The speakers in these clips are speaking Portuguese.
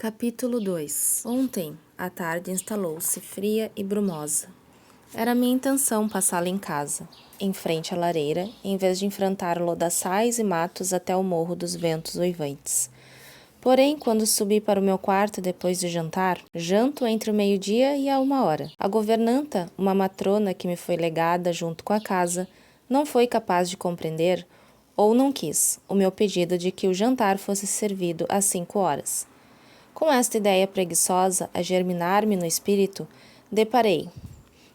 Capítulo 2. Ontem, a tarde instalou-se fria e brumosa. Era minha intenção passá-la em casa, em frente à lareira, em vez de enfrentar lodaçais e matos até o morro dos ventos uivantes. Porém, quando subi para o meu quarto depois de jantar, janto entre o meio-dia e a 1 hora. A governanta, uma matrona que me foi legada junto com a casa, não foi capaz de compreender, ou não quis, o meu pedido de que o jantar fosse servido às 5 horas. Com esta ideia preguiçosa a germinar-me no espírito, deparei,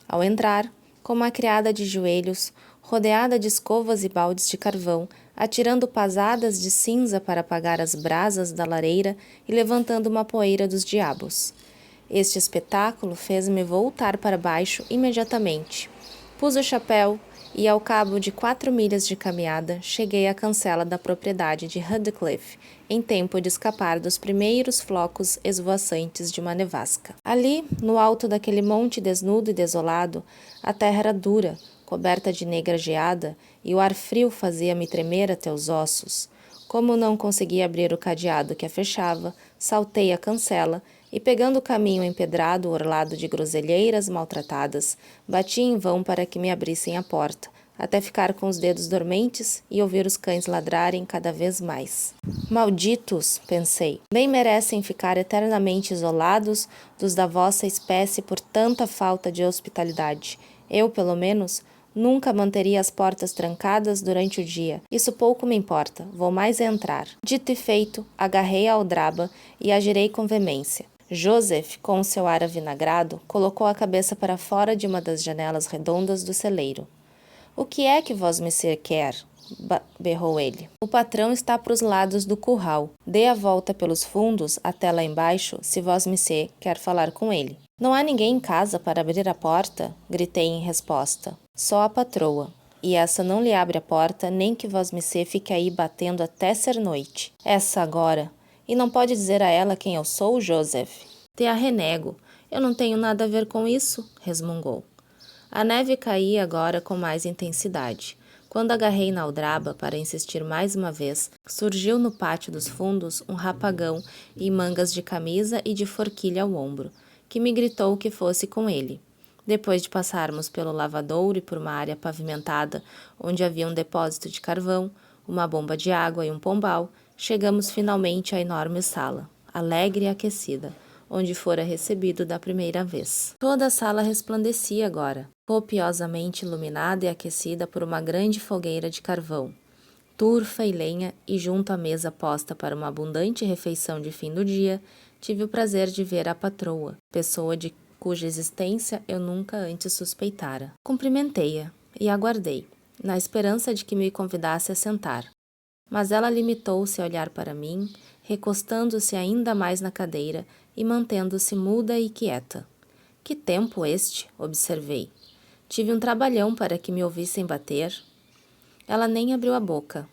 ao entrar, com uma criada de joelhos, rodeada de escovas e baldes de carvão, atirando pasadas de cinza para apagar as brasas da lareira e levantando uma poeira dos diabos. Este espetáculo fez-me voltar para baixo imediatamente. Pus o chapéu e, ao cabo de 4 milhas de caminhada, cheguei à cancela da propriedade de Radcliffe, em tempo de escapar dos primeiros flocos esvoaçantes de uma nevasca. Ali, no alto daquele monte desnudo e desolado, a terra era dura, coberta de negra geada, e o ar frio fazia-me tremer até os ossos. Como não conseguia abrir o cadeado que a fechava, saltei a cancela e, pegando o caminho empedrado orlado de groselheiras maltratadas, bati em vão para que me abrissem a porta, até ficar com os dedos dormentes e ouvir os cães ladrarem cada vez mais. Malditos, pensei, bem merecem ficar eternamente isolados dos da vossa espécie por tanta falta de hospitalidade. Eu, pelo menos, nunca manteria as portas trancadas durante o dia. Isso pouco me importa, vou mais entrar. Dito e feito, agarrei a aldraba e a girei com veemência. Joseph, com seu ar avinagrado, colocou a cabeça para fora de uma das janelas redondas do celeiro. — O que é que vosmecê quer? Berrou ele. — O patrão está para os lados do curral. Dê a volta pelos fundos até lá embaixo, se vosmecê quer falar com ele. — Não há ninguém em casa para abrir a porta? Gritei em resposta. — Só a patroa. E essa não lhe abre a porta, nem que vosmecê fique aí batendo até ser noite. Essa agora. E não pode dizer a ela quem eu sou, Joseph? Te a renego. Eu não tenho nada a ver com isso, resmungou. A neve caía agora com mais intensidade. Quando agarrei na aldraba para insistir mais uma vez, surgiu no pátio dos fundos um rapagão em mangas de camisa e de forquilha ao ombro, que me gritou que fosse com ele. Depois de passarmos pelo lavadouro e por uma área pavimentada, onde havia um depósito de carvão, uma bomba de água e um pombal, chegamos finalmente à enorme sala, alegre e aquecida, onde fora recebido da primeira vez. Toda a sala resplandecia agora, copiosamente iluminada e aquecida por uma grande fogueira de carvão, turfa e lenha, e junto à mesa posta para uma abundante refeição de fim do dia, tive o prazer de ver a patroa, pessoa de cuja existência eu nunca antes suspeitara. Cumprimentei-a e aguardei, na esperança de que me convidasse a sentar. Mas ela limitou-se a olhar para mim, recostando-se ainda mais na cadeira e mantendo-se muda e quieta. — Que tempo este? Observei. Tive um trabalhão para que me ouvissem bater. Ela nem abriu a boca.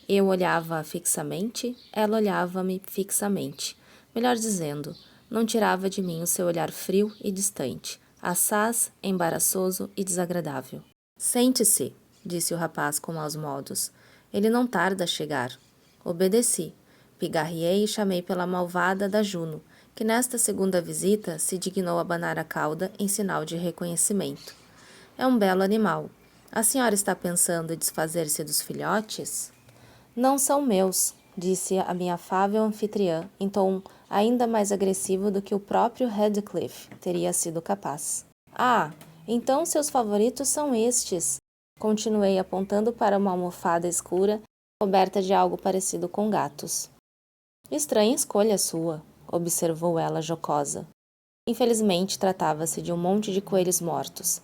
Eu olhava-a fixamente, ela olhava-me fixamente. Melhor dizendo, não tirava de mim o seu olhar frio e distante, assaz, embaraçoso e desagradável. — Sente-se, disse o rapaz com maus modos. Ele não tarda a chegar. Obedeci. Pigarreei e chamei pela malvada da Juno, que nesta segunda visita se dignou abanar a cauda em sinal de reconhecimento. — É um belo animal. A senhora está pensando em desfazer-se dos filhotes? — Não são meus, disse a minha afável anfitriã, em tom ainda mais agressivo do que o próprio Radcliffe teria sido capaz. — Ah, então seus favoritos são estes. Continuei apontando para uma almofada escura, coberta de algo parecido com gatos. — Estranha escolha sua, observou ela jocosa. Infelizmente tratava-se de um monte de coelhos mortos.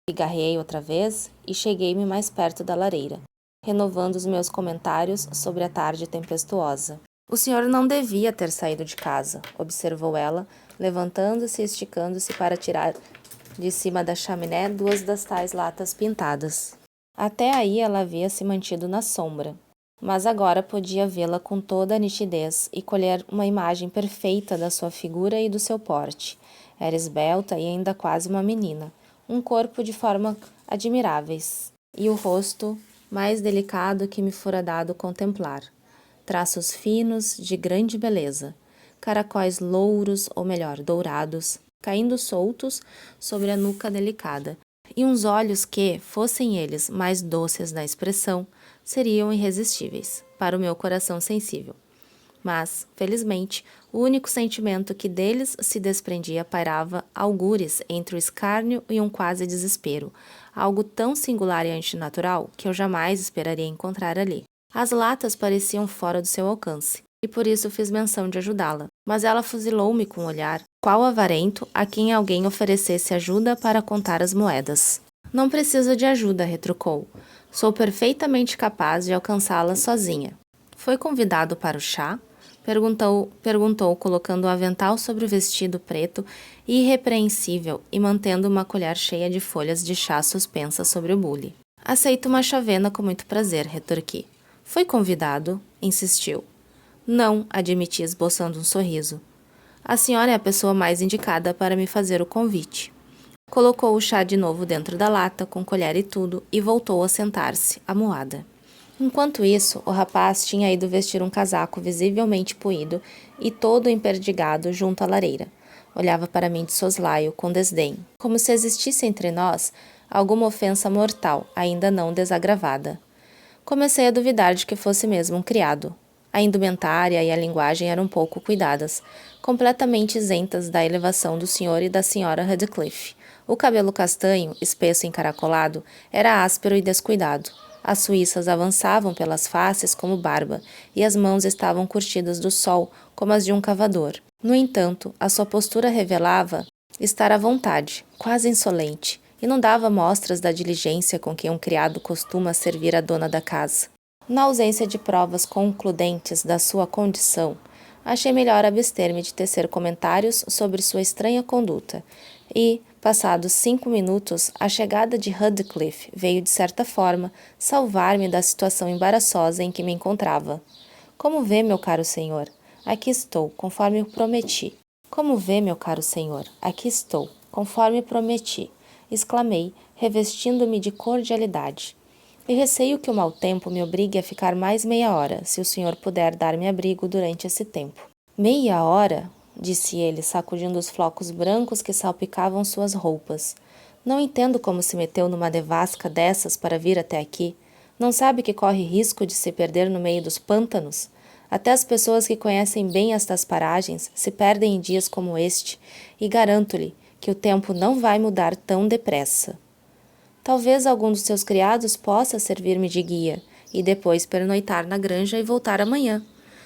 Pigarreei outra vez e cheguei-me mais perto da lareira, renovando os meus comentários sobre a tarde tempestuosa. — O senhor não devia ter saído de casa, observou ela, levantando-se e esticando-se para tirar de cima da chaminé 2 das tais latas pintadas. Até aí ela havia se mantido na sombra, mas agora podia vê-la com toda a nitidez e colher uma imagem perfeita da sua figura e do seu porte. Era esbelta e ainda quase uma menina, um corpo de forma admiráveis, e o rosto mais delicado que me fora dado contemplar. Traços finos, de grande beleza, caracóis louros, ou melhor, dourados, caindo soltos sobre a nuca delicada, e uns olhos que, fossem eles mais doces na expressão, seriam irresistíveis para o meu coração sensível. Mas, felizmente, o único sentimento que deles se desprendia pairava algures entre o escárnio e um quase desespero, algo tão singular e antinatural que eu jamais esperaria encontrar ali. As latas pareciam fora do seu alcance, e por isso fiz menção de ajudá-la, mas ela fuzilou-me com um olhar, qual avarento a quem alguém oferecesse ajuda para contar as moedas. Não preciso de ajuda, retrucou. Sou perfeitamente capaz de alcançá-la sozinha. Foi convidado para o chá? Perguntou, colocando o avental sobre o vestido preto, irrepreensível, e mantendo uma colher cheia de folhas de chá suspensas sobre o bule. Aceito uma chávena com muito prazer, retorqui. Foi convidado? Insistiu. Não, admiti esboçando um sorriso. A senhora é a pessoa mais indicada para me fazer o convite. Colocou o chá de novo dentro da lata, com colher e tudo, e voltou a sentar-se, amuada. Enquanto isso, o rapaz tinha ido vestir um casaco visivelmente poído e todo emperdigado junto à lareira. Olhava para mim de soslaio, com desdém, como se existisse entre nós alguma ofensa mortal, ainda não desagravada. Comecei a duvidar de que fosse mesmo um criado. A indumentária e a linguagem eram pouco cuidadas, completamente isentas da elevação do senhor e da senhora Radcliffe. O cabelo castanho, espesso e encaracolado, era áspero e descuidado. As suíças avançavam pelas faces como barba, e as mãos estavam curtidas do sol como as de um cavador. No entanto, a sua postura revelava estar à vontade, quase insolente, e não dava mostras da diligência com que um criado costuma servir a dona da casa. Na ausência de provas concludentes da sua condição, achei melhor abster-me de tecer comentários sobre sua estranha conduta, e, passados 5 minutos, a chegada de Radcliffe veio, de certa forma, salvar-me da situação embaraçosa em que me encontrava. Como vê, meu caro senhor? Aqui estou, conforme prometi. Como vê, meu caro senhor? Aqui estou, conforme prometi, exclamei, revestindo-me de cordialidade. E receio que o mau tempo me obrigue a ficar mais meia hora, se o senhor puder dar-me abrigo durante esse tempo. Meia hora? Disse ele, sacudindo os flocos brancos que salpicavam suas roupas. Não entendo como se meteu numa devasca dessas para vir até aqui. Não sabe que corre risco de se perder no meio dos pântanos? Até as pessoas que conhecem bem estas paragens se perdem em dias como este, e garanto-lhe que o tempo não vai mudar tão depressa. Talvez algum dos seus criados possa servir-me de guia, e depois pernoitar na granja e voltar amanhã.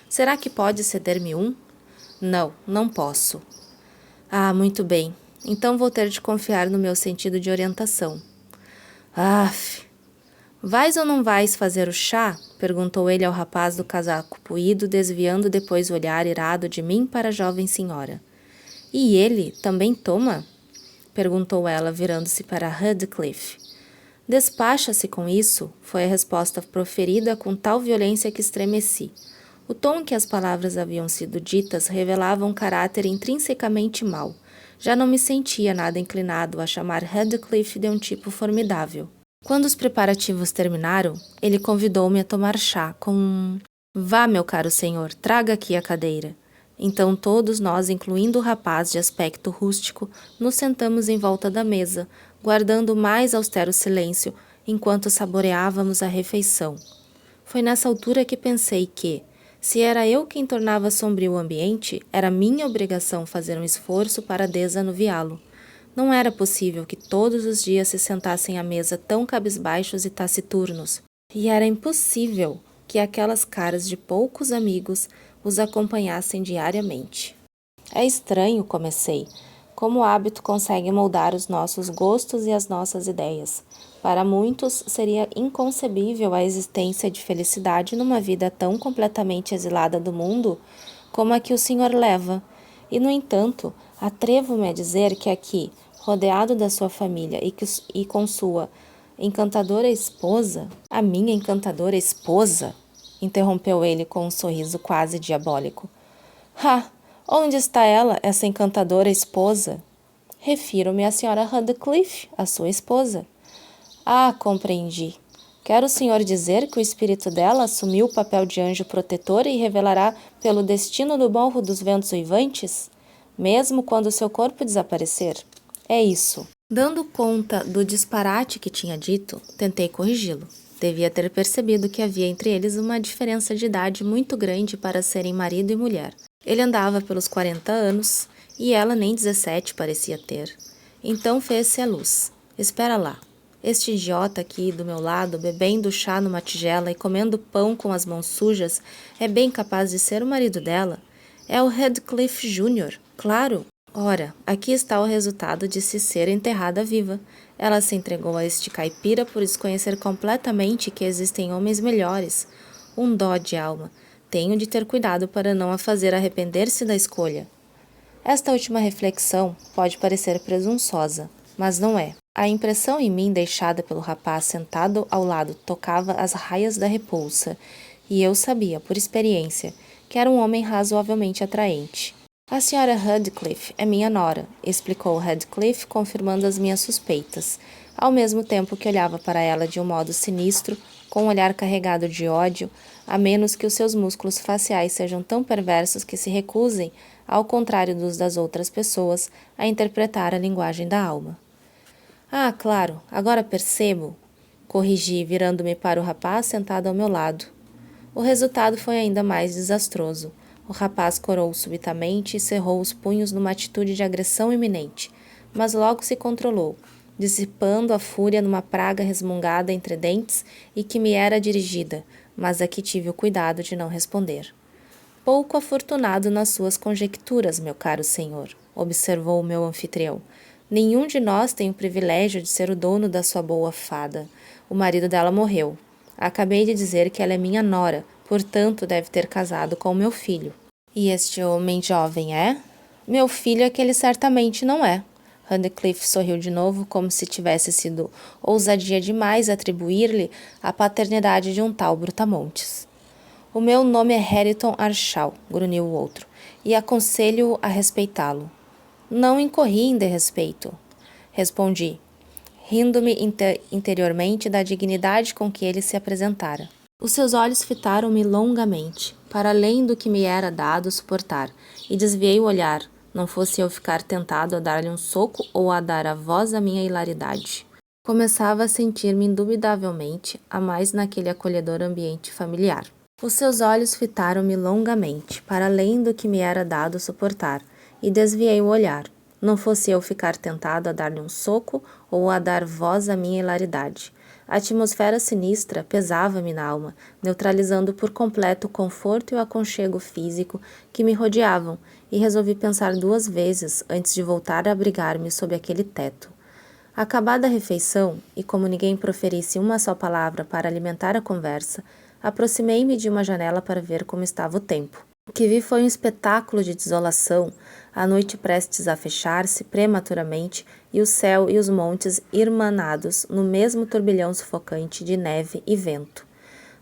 Será que pode ceder-me um? Não, não posso. Ah, muito bem. Então vou ter de confiar no meu sentido de orientação. Aff! Vais ou não vais fazer o chá? Perguntou ele ao rapaz do casaco puído, desviando depois o olhar irado de mim para a jovem senhora. E ele também toma? Perguntou ela, virando-se para Radcliffe. Despacha-se com isso, foi a resposta proferida com tal violência que estremeci. O tom em que as palavras haviam sido ditas revelava um caráter intrinsecamente mau. Já não me sentia nada inclinado a chamar Radcliffe de um tipo formidável. Quando os preparativos terminaram, ele convidou-me a tomar chá com um... Vá, meu caro senhor, traga aqui a cadeira. Então todos nós, incluindo o rapaz de aspecto rústico, nos sentamos em volta da mesa, guardando o mais austero silêncio, enquanto saboreávamos a refeição. Foi nessa altura que pensei que, se era eu quem tornava sombrio o ambiente, era minha obrigação fazer um esforço para desanuviá-lo. Não era possível que todos os dias se sentassem à mesa tão cabisbaixos e taciturnos, e era impossível que aquelas caras de poucos amigos os acompanhassem diariamente. É estranho, comecei, como o hábito consegue moldar os nossos gostos e as nossas ideias. Para muitos, seria inconcebível a existência de felicidade numa vida tão completamente exilada do mundo como a que o senhor leva. E, no entanto, atrevo-me a dizer que aqui, rodeado da sua família e com sua encantadora esposa... A minha encantadora esposa? Interrompeu ele com um sorriso quase diabólico. Ah! Onde está ela, essa encantadora esposa? Refiro-me à senhora Radcliffe, a sua esposa. Ah, compreendi. Quer o senhor dizer que o espírito dela assumiu o papel de anjo protetor e revelará pelo destino do morro dos ventos uivantes, mesmo quando seu corpo desaparecer? É isso. Dando conta do disparate que tinha dito, tentei corrigi-lo. Devia ter percebido que havia entre eles uma diferença de idade muito grande para serem marido e mulher. Ele andava pelos 40 anos e ela nem 17 parecia ter. Então fez-se a luz. Espera lá. Este idiota aqui do meu lado, bebendo chá numa tigela e comendo pão com as mãos sujas, é bem capaz de ser o marido dela? É o Radcliffe Jr., claro. Ora, aqui está o resultado de se ser enterrada viva. Ela se entregou a este caipira por desconhecer completamente que existem homens melhores. Um dó de alma. Tenho de ter cuidado para não a fazer arrepender-se da escolha. Esta última reflexão pode parecer presunçosa, mas não é. A impressão em mim deixada pelo rapaz sentado ao lado tocava as raias da repulsa, e eu sabia, por experiência, que era um homem razoavelmente atraente. A senhora Radcliffe é minha nora, explicou Radcliffe, confirmando as minhas suspeitas, ao mesmo tempo que olhava para ela de um modo sinistro, com um olhar carregado de ódio, a menos que os seus músculos faciais sejam tão perversos que se recusem, ao contrário dos das outras pessoas, a interpretar a linguagem da alma. Ah, claro, agora percebo, corrigi, virando-me para o rapaz sentado ao meu lado. O resultado foi ainda mais desastroso. O rapaz corou subitamente e cerrou os punhos numa atitude de agressão iminente, mas logo se controlou, dissipando a fúria numa praga resmungada entre dentes e que me era dirigida, mas a que tive o cuidado de não responder. Pouco afortunado nas suas conjecturas, meu caro senhor, observou o meu anfitrião. Nenhum de nós tem o privilégio de ser o dono da sua boa fada. O marido dela morreu. Acabei de dizer que ela é minha nora, portanto deve ter casado com meu filho. E este homem jovem é? Meu filho é que ele certamente não é. Radcliffe sorriu de novo, como se tivesse sido ousadia demais atribuir-lhe a paternidade de um tal brutamontes. O meu nome é Hareton Arshall, grunhiu o outro, e aconselho-o a respeitá-lo. Não incorri em desrespeito, respondi, rindo-me interiormente da dignidade com que ele se apresentara. Os seus olhos fitaram-me longamente, para além do que me era dado suportar, e desviei o olhar, não fosse eu ficar tentado a dar-lhe um soco ou a dar a voz à minha hilaridade. Começava a sentir-me indubidavelmente a mais naquele acolhedor ambiente familiar. Os seus olhos fitaram-me longamente, para além do que me era dado suportar, e desviei o olhar, não fosse eu ficar tentado a dar-lhe um soco ou a dar voz à minha hilaridade. A atmosfera sinistra pesava-me na alma, neutralizando por completo o conforto e o aconchego físico que me rodeavam, e resolvi pensar 2 vezes antes de voltar a abrigar-me sob aquele teto. Acabada a refeição, e como ninguém proferisse uma só palavra para alimentar a conversa, aproximei-me de uma janela para ver como estava o tempo. O que vi foi um espetáculo de desolação, a noite prestes a fechar-se prematuramente e o céu e os montes irmanados no mesmo turbilhão sufocante de neve e vento.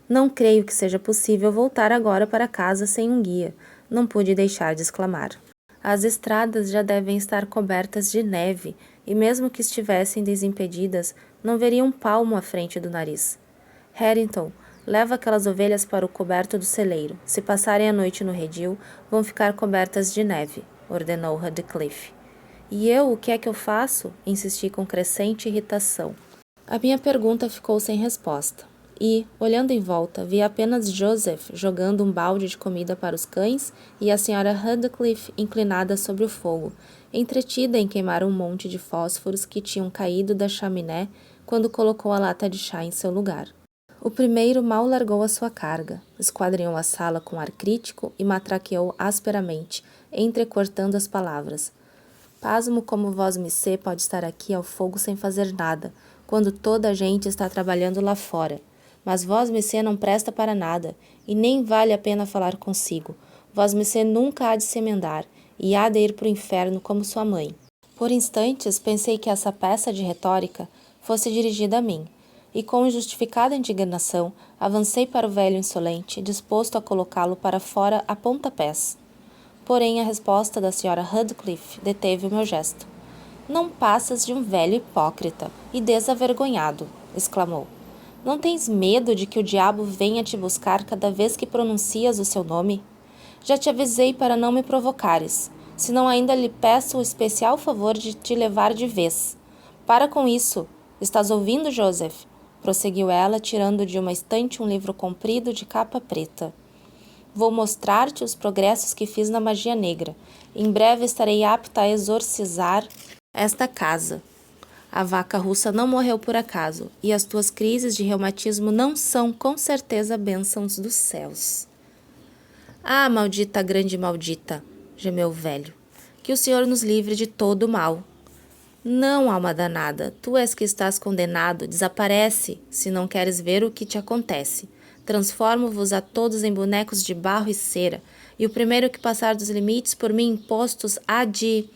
Não creio que seja possível voltar agora para casa sem um guia, não pude deixar de exclamar. As estradas já devem estar cobertas de neve, e mesmo que estivessem desimpedidas, não veria um palmo à frente do nariz. Hareton, leva aquelas ovelhas para o coberto do celeiro. Se passarem a noite no redil, vão ficar cobertas de neve, ordenou Radcliffe. E eu, o que é que eu faço? Insisti com crescente irritação. A minha pergunta ficou sem resposta. E, olhando em volta, vi apenas Joseph jogando um balde de comida para os cães e a senhora Radcliffe inclinada sobre o fogo, entretida em queimar um monte de fósforos que tinham caído da chaminé quando colocou a lata de chá em seu lugar. O primeiro mal largou a sua carga, esquadrinhou a sala com ar crítico e matraqueou asperamente, entrecortando as palavras. Pasmo como vosmecê pode estar aqui ao fogo sem fazer nada, quando toda a gente está trabalhando lá fora. Mas vosmecê não presta para nada, e nem vale a pena falar consigo. Vosmecê nunca há de se emendar, e há de ir para o inferno como sua mãe. Por instantes pensei que essa peça de retórica fosse dirigida a mim, e com injustificada indignação avancei para o velho insolente, disposto a colocá-lo para fora a pontapés. Porém a resposta da senhora Radcliffe deteve o meu gesto. Não passas de um velho hipócrita e desavergonhado, exclamou. Não tens medo de que o diabo venha te buscar cada vez que pronuncias o seu nome? Já te avisei para não me provocares, senão ainda lhe peço o especial favor de te levar de vez. Para com isso. Estás ouvindo, Joseph? Prosseguiu ela, tirando de uma estante um livro comprido de capa preta. Vou mostrar-te os progressos que fiz na magia negra. Em breve estarei apta a exorcizar esta casa. A vaca russa não morreu por acaso, e as tuas crises de reumatismo não são, com certeza, bênçãos dos céus. Ah, maldita grande maldita, gemeu o velho, que o Senhor nos livre de todo o mal. Não, alma danada, tu és que estás condenado, desaparece, se não queres ver o que te acontece. Transformo-vos a todos em bonecos de barro e cera, e o primeiro que passar dos limites por mim impostos há de...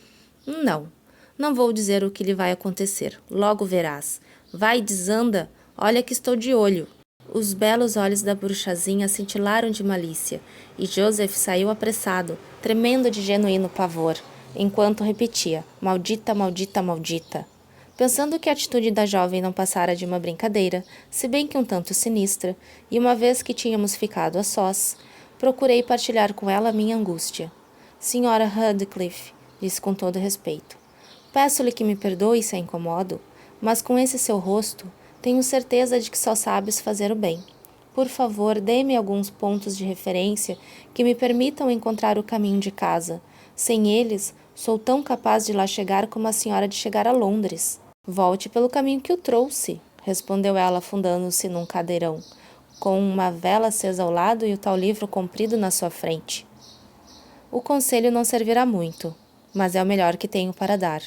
Não vou dizer o que lhe vai acontecer, logo verás. Vai, desanda, olha que estou de olho. Os belos olhos da bruxazinha cintilaram de malícia, e Joseph saiu apressado, tremendo de genuíno pavor, enquanto repetia, maldita, maldita, maldita. Pensando que a atitude da jovem não passara de uma brincadeira, se bem que um tanto sinistra, e uma vez que tínhamos ficado a sós, procurei partilhar com ela a minha angústia. Senhora Radcliffe, disse com todo respeito, peço-lhe que me perdoe se a incomodo, mas com esse seu rosto, tenho certeza de que só sabes fazer o bem. Por favor, dê-me alguns pontos de referência que me permitam encontrar o caminho de casa. Sem eles, sou tão capaz de lá chegar como a senhora de chegar a Londres. Volte pelo caminho que o trouxe, respondeu ela, afundando-se num cadeirão, com uma vela acesa ao lado e o tal livro comprido na sua frente. O conselho não servirá muito, mas é o melhor que tenho para dar.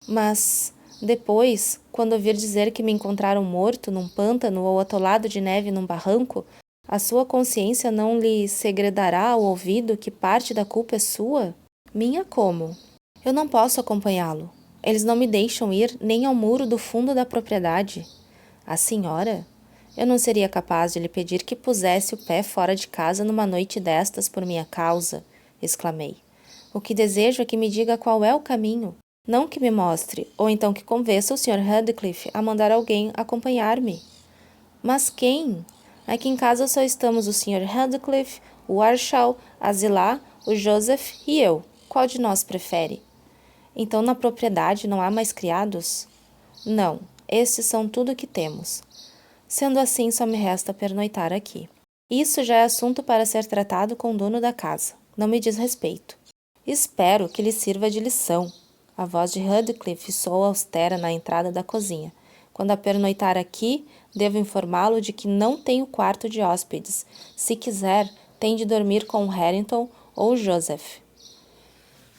Mas... depois, quando ouvir dizer que me encontraram morto num pântano ou atolado de neve num barranco, a sua consciência não lhe segredará ao ouvido que parte da culpa é sua? Minha como? Eu não posso acompanhá-lo. Eles não me deixam ir nem ao muro do fundo da propriedade. A senhora? Eu não seria capaz de lhe pedir que pusesse o pé fora de casa numa noite destas por minha causa, exclamei. O que desejo é que me diga qual é o caminho. Não que me mostre, ou então que convença o Sr. Radcliffe a mandar alguém acompanhar-me. Mas quem? Aqui em casa só estamos o Sr. Radcliffe, o Arshall, a Zillah, o Joseph e eu. Qual de nós prefere? Então na propriedade não há mais criados? Não, estes são tudo o que temos. Sendo assim, só me resta pernoitar aqui. Isso já é assunto para ser tratado com o dono da casa. Não me diz respeito. Espero que lhe sirva de lição. A voz de Radcliffe soou austera na entrada da cozinha. Quando a pernoitar aqui, devo informá-lo de que não tenho quarto de hóspedes. Se quiser, tem de dormir com o Harrington ou Joseph.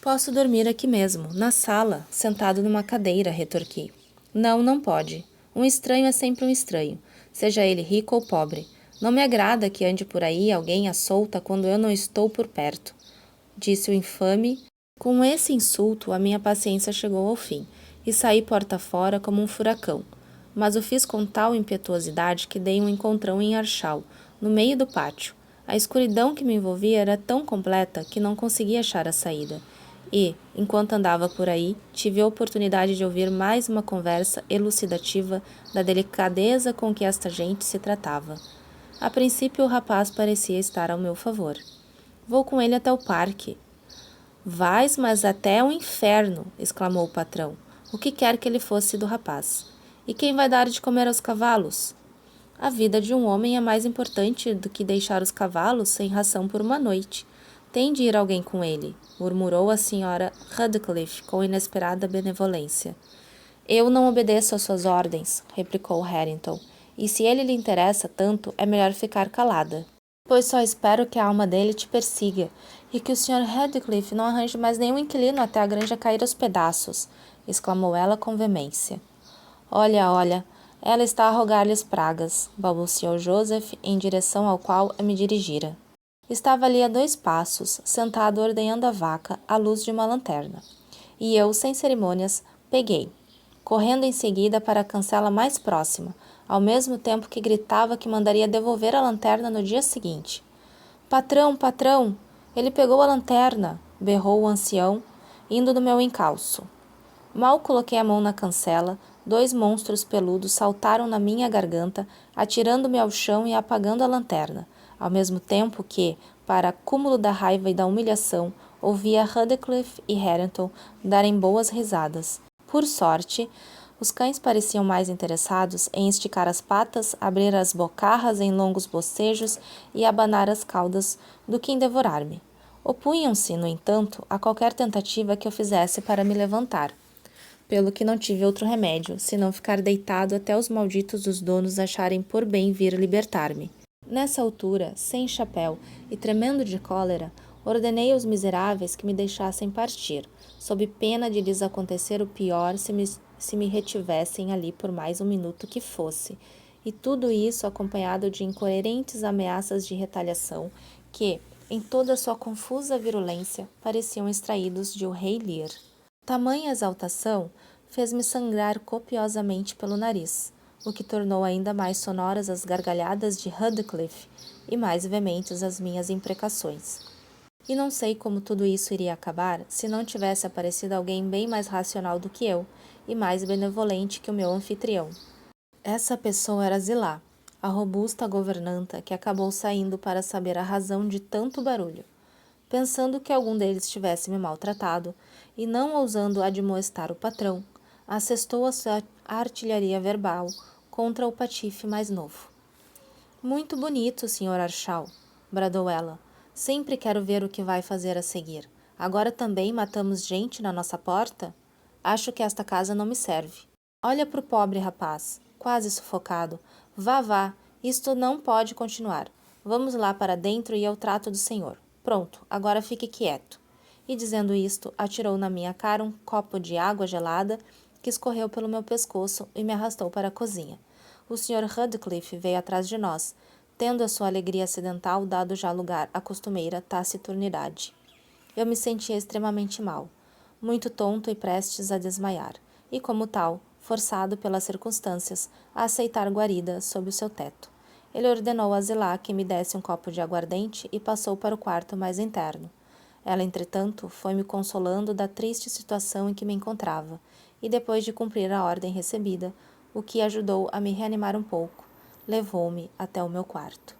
Posso dormir aqui mesmo, na sala, sentado numa cadeira, retorqui. Não pode. Um estranho é sempre um estranho, seja ele rico ou pobre. Não me agrada que ande por aí alguém à solta quando eu não estou por perto, disse o infame. Com esse insulto, a minha paciência chegou ao fim, e saí porta fora como um furacão. Mas o fiz com tal impetuosidade que dei um encontrão em Arshall, no meio do pátio. A escuridão que me envolvia era tão completa que não conseguia achar a saída. E, enquanto andava por aí, tive a oportunidade de ouvir mais uma conversa elucidativa da delicadeza com que esta gente se tratava. A princípio, o rapaz parecia estar ao meu favor. Vou com ele até o parque. Vais, mas até o inferno, exclamou o patrão. O que quer que ele fosse do rapaz? E quem vai dar de comer aos cavalos? A vida de um homem é mais importante do que deixar os cavalos sem ração por uma noite. Tem de ir alguém com ele, murmurou a senhora Radcliffe com inesperada benevolência. Eu não obedeço às suas ordens, replicou Harrington, e se ele lhe interessa tanto, é melhor ficar calada. Pois só espero que a alma dele te persiga, e que o Sr. Radcliffe não arranje mais nenhum inquilino até a granja cair aos pedaços, exclamou ela com veemência. Olha, ela está a rogar-lhes pragas, balbuciou Joseph em direção ao qual me dirigira. Estava ali a 2 passos, sentado ordenhando a vaca à luz de uma lanterna. E eu, sem cerimônias, peguei, correndo em seguida para a cancela mais próxima, ao mesmo tempo que gritava que mandaria devolver a lanterna no dia seguinte. Patrão, patrão, ele pegou a lanterna, berrou o ancião, indo no meu encalço. Mal coloquei a mão na cancela, 2 monstros peludos saltaram na minha garganta, atirando-me ao chão e apagando a lanterna, ao mesmo tempo que, para acúmulo da raiva e da humilhação, ouvia Radcliffe e Harrington darem boas risadas. Por sorte, os cães pareciam mais interessados em esticar as patas, abrir as bocarras em longos bocejos e abanar as caudas do que em devorar-me. Opunham-se, no entanto, a qualquer tentativa que eu fizesse para me levantar, pelo que não tive outro remédio, senão ficar deitado até os malditos dos donos acharem por bem vir libertar-me. Nessa altura, sem chapéu e tremendo de cólera, ordenei aos miseráveis que me deixassem partir, sob pena de lhes acontecer o pior se me retivessem ali por mais um minuto que fosse, e tudo isso acompanhado de incoerentes ameaças de retaliação que, em toda sua confusa virulência, pareciam extraídos de O Rei Lear. Tamanha exaltação fez-me sangrar copiosamente pelo nariz, o que tornou ainda mais sonoras as gargalhadas de Radcliffe e mais veementes as minhas imprecações. E não sei como tudo isso iria acabar se não tivesse aparecido alguém bem mais racional do que eu e mais benevolente que o meu anfitrião. Essa pessoa era Zilá, a robusta governanta que acabou saindo para saber a razão de tanto barulho. Pensando que algum deles tivesse me maltratado, e não ousando admoestar o patrão, assestou a sua artilharia verbal contra o patife mais novo. Muito bonito, Sr. Archal, bradou ela. Sempre quero ver o que vai fazer a seguir. Agora também matamos gente na nossa porta? Acho que esta casa não me serve. Olha para o pobre rapaz, quase sufocado. Vá, vá, isto não pode continuar. Vamos lá para dentro e eu trato do senhor. Pronto, agora fique quieto. E dizendo isto, atirou na minha cara um copo de água gelada que escorreu pelo meu pescoço e me arrastou para a cozinha. O Sr. Radcliffe veio atrás de nós, tendo a sua alegria acidental dado já lugar à costumeira taciturnidade. Eu me sentia extremamente mal, muito tonto e prestes a desmaiar, e como tal, forçado pelas circunstâncias a aceitar guarida sob o seu teto. Ele ordenou a Zilá que me desse um copo de aguardente e passou para o quarto mais interno. Ela, entretanto, foi me consolando da triste situação em que me encontrava, e depois de cumprir a ordem recebida, o que ajudou a me reanimar um pouco, levou-me até o meu quarto.